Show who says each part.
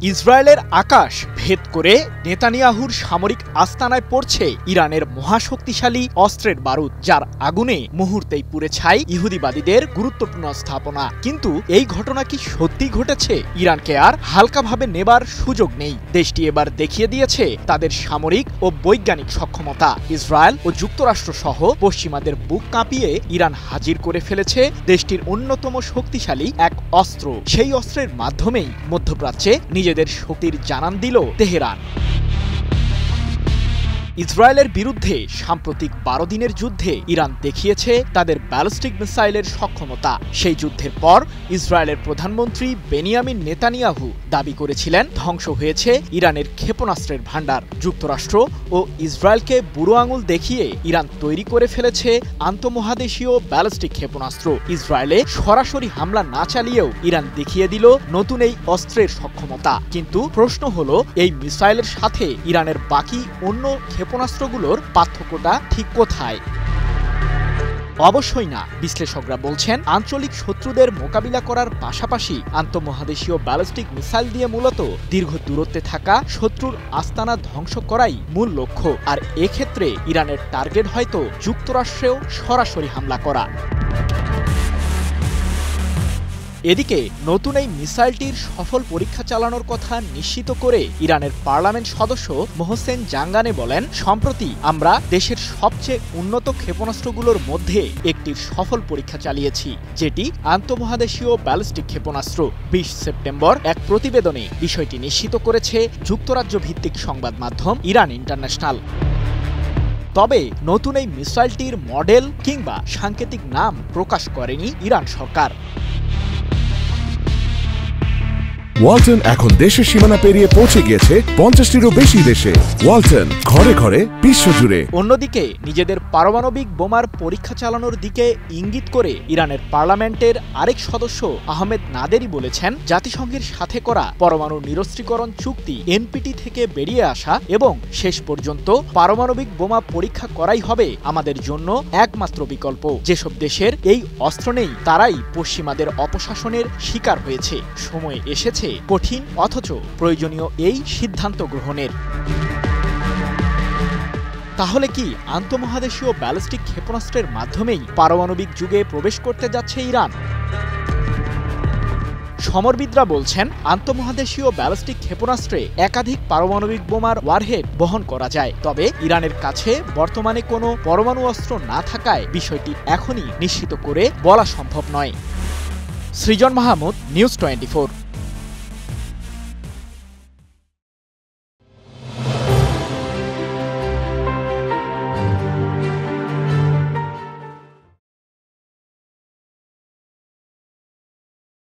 Speaker 1: ইসরায়েলের আকাশ ভেদ করে নেতানিয়াহুর সামরিক আস্তানায় পড়ছে ইরানের মহাশক্তিশালী অস্ত্রের বারুদ, যার আগুনে মুহূর্তেই পুড়ে ছাই ইহুদিবাদীদের গুরুত্বপূর্ণ স্থাপনা। কিন্তু এই ঘটনা কি সত্যি ঘটেছে? ইরানকে আর হালকাভাবে নেবার সুযোগ নেই। দেশটি এবার দেখিয়ে দিয়েছে তাদের সামরিক ও বৈজ্ঞানিক সক্ষমতা। ইসরায়েল ও যুক্তরাষ্ট্র সহ পশ্চিমাদের বুক কাঁপিয়ে ইরান হাজির করে ফেলেছে দেশটির অন্যতম শক্তিশালী এক অস্ত্র। সেই অস্ত্রের মাধ্যমেই মধ্যপ্রাচ্যে নিজেদের শক্তির জানান দিল তেহরান। ইসরায়েলের বিরুদ্ধে সাম্প্রতিক 12 দিনের যুদ্ধে ইরান দেখিয়েছে তাদের ব্যালিস্টিক মিসাইলের সক্ষমতা। সেই যুদ্ধের পর ইসরায়েলের প্রধানমন্ত্রী বেনিয়ামিন নেতানিয়াহু দাবি করেছিলেন ধ্বংস হয়েছে ইরানের ক্ষেপণাস্ত্রের ভাণ্ডার। যুক্তরাষ্ট্র ও ইসরায়েলকে বুড়ো আঙুল দেখিয়ে ইরান তৈরি করে ফেলেছে আন্তঃমহাদেশীয় ব্যালিস্টিক ক্ষেপণাস্ত্র। ইসরায়েলে সরাসরি হামলা না চালিয়েও ইরান দেখিয়ে দিল নতুন এই অস্ত্রের সক্ষমতা। কিন্তু প্রশ্ন হলো, এই মিসাইলের সাথে ইরানের বাকি অন্য ক্ষেপণাস্ত্রগুলোর পার্থক্যটা ঠিক কোথায়? অবশ্যই না। বিশ্লেষকরা বলছেন, আঞ্চলিক শত্রুদের মোকাবিলা করার পাশাপাশি আন্তঃমহাদেশীয় ব্যালিস্টিক মিসাইল দিয়ে মূলত দীর্ঘ দূরত্বে থাকা শত্রুর আস্তানা ধ্বংস করাই মূল লক্ষ্য। আর এক্ষেত্রে ইরানের টার্গেট হয়তো যুক্তরাষ্ট্রেও সরাসরি হামলা করা। এদিকে নতুন এই মিসাইলটির সফল পরীক্ষা চালানোর কথা নিশ্চিত করে ইরানের পার্লামেন্ট সদস্য মোহসেন জাঙ্গানে বলেন, সম্প্রতি আমরা দেশের সবচেয়ে উন্নত ক্ষেপণাস্ত্রগুলোর মধ্যে একটির সফল পরীক্ষা চালিয়েছি, যেটি আন্তঃমহাদেশীয় ব্যালিস্টিক ক্ষেপণাস্ত্র। 20 সেপ্টেম্বর এক প্রতিবেদনে বিষয়টি নিশ্চিত করেছে যুক্তরাজ্য ভিত্তিক সংবাদ মাধ্যম ইরান ইন্টারন্যাশনাল। তবে নতুন এই মিসাইলটির মডেল কিংবা সাংকেতিক নাম প্রকাশ করেনি ইরান সরকার।
Speaker 2: ওয়ালটন এখন দেশের সীমানা পেরিয়ে পৌঁছে গিয়েছে 50টিরও বেশি দেশে। ওয়ালটন, ঘরে ঘরে বিশ্বজুড়ে।
Speaker 1: অন্যদিকে নিজেদের পারমাণবিক বোমার পরীক্ষা চালানোর দিকে ইঙ্গিত করে ইরানের পার্লামেন্টের আরেক সদস্য আহমেদ নাদেরি বলেছেন, জাতিসংঘের সাথে করা পরমাণু নিরস্ত্রীকরণ চুক্তি এনপিটি থেকে বেরিয়ে আসা এবং শেষ পর্যন্ত পারমাণবিক বোমা পরীক্ষা করাই হবে আমাদের জন্য একমাত্র বিকল্প। যেসব দেশের এই অস্ত্র নেই তারাই পশ্চিমাদের অপশাসনের শিকার হয়েছে। সময় এসেছে কঠিন অথচ প্রয়োজনীয় এই সিদ্ধান্ত গ্রহণের। তাহলে কি আন্তঃমহাদেশীয় ব্যালিস্টিক ক্ষেপণাস্ত্রের মাধ্যমেই পারমাণবিক যুগে প্রবেশ করতে যাচ্ছে ইরান? সমরবিদরা বলছেন, আন্তঃমহাদেশীয় ব্যালিস্টিক ক্ষেপণাস্ত্রে একাধিক পারমাণবিক বোমার ওয়ারহেড বহন করা যায়। তবে ইরানের কাছে বর্তমানে কোনো পরমাণু অস্ত্র না থাকায় বিষয়টি এখনই নিশ্চিত করে বলা সম্ভব নয়। সৃজন মাহমুদ, নিউজ 24।